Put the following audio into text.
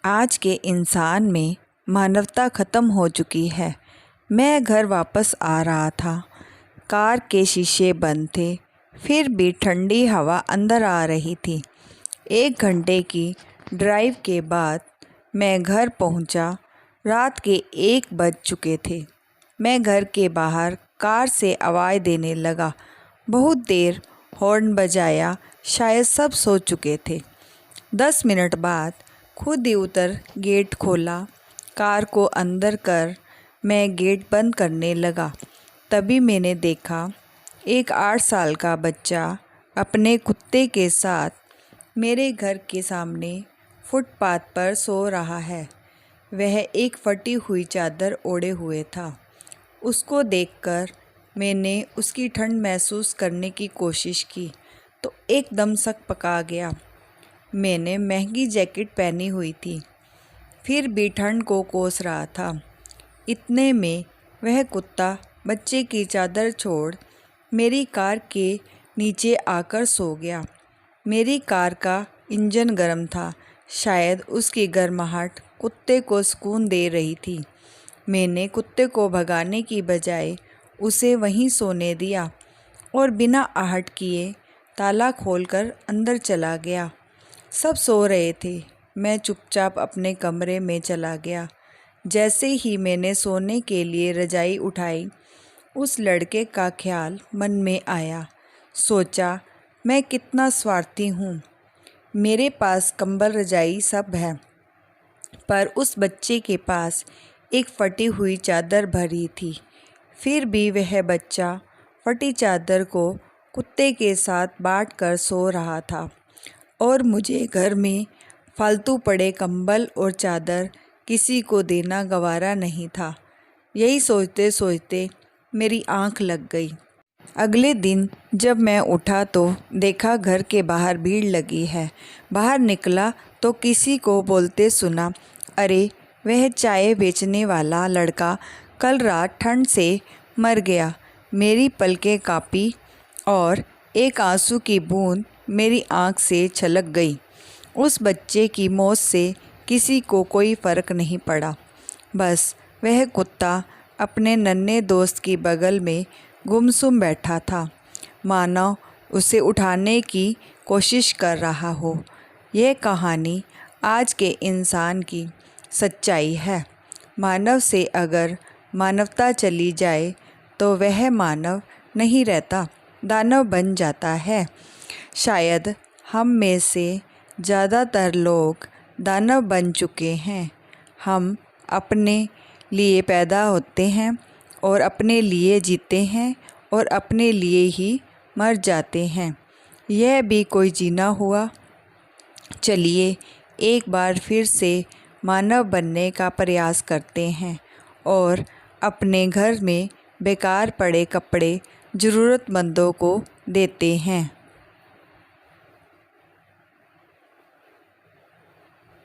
आज के इंसान में मानवता ख़त्म हो चुकी है। मैं घर वापस आ रहा था। कार के शीशे बंद थे, फिर भी ठंडी हवा अंदर आ रही थी। 1 घंटे की ड्राइव के बाद मैं घर पहुंचा। रात के 1 बज चुके थे। मैं घर के बाहर कार से आवाज़ देने लगा। बहुत देर हॉर्न बजाया, शायद सब सो चुके थे। 10 मिनट बाद खुद ही उतर गेट खोला। कार को अंदर कर मैं गेट बंद करने लगा। तभी मैंने देखा एक 8 साल का बच्चा अपने कुत्ते के साथ मेरे घर के सामने फुटपाथ पर सो रहा है। वह एक फटी हुई चादर ओढ़े हुए था। उसको देखकर मैंने उसकी ठंड महसूस करने की कोशिश की तो एकदम सक पका गया। मैंने महंगी जैकेट पहनी हुई थी, फिर भी ठंड को कोस रहा था। इतने में वह कुत्ता बच्चे की चादर छोड़ मेरी कार के नीचे आकर सो गया। मेरी कार का इंजन गर्म था, शायद उसकी गर्माहट कुत्ते को सुकून दे रही थी। मैंने कुत्ते को भगाने की बजाय उसे वहीं सोने दिया और बिना आहट किए ताला खोलकर अंदर चला गया। सब सो रहे थे। मैं चुपचाप अपने कमरे में चला गया। जैसे ही मैंने सोने के लिए रजाई उठाई, उस लड़के का ख्याल मन में आया। सोचा, मैं कितना स्वार्थी हूँ। मेरे पास कंबल रजाई सब है, पर उस बच्चे के पास एक फटी हुई चादर भरी थी। फिर भी वह बच्चा फटी चादर को कुत्ते के साथ बांट कर सो रहा था और मुझे घर में फालतू पड़े कंबल और चादर किसी को देना गवारा नहीं था। यही सोचते सोचते मेरी आंख लग गई। अगले दिन जब मैं उठा तो देखा घर के बाहर भीड़ लगी है। बाहर निकला तो किसी को बोलते सुना, अरे वह चाय बेचने वाला लड़का कल रात ठंड से मर गया। मेरी पलकें कांपी और एक आंसू की बूंद मेरी आंख से छलक गई। उस बच्चे की मौत से किसी को कोई फ़र्क नहीं पड़ा। बस वह कुत्ता अपने नन्हे दोस्त की बगल में गुमसुम बैठा था, मानो उसे उठाने की कोशिश कर रहा हो। यह कहानी आज के इंसान की सच्चाई है। मानव से अगर मानवता चली जाए तो वह मानव नहीं रहता, दानव बन जाता है। शायद हम में से ज़्यादातर लोग दानव बन चुके हैं। हम अपने लिए पैदा होते हैं और अपने लिए जीते हैं और अपने लिए ही मर जाते हैं। यह भी कोई जीना हुआ। चलिए एक बार फिर से मानव बनने का प्रयास करते हैं और अपने घर में बेकार पड़े कपड़े ज़रूरतमंदों को देते हैं।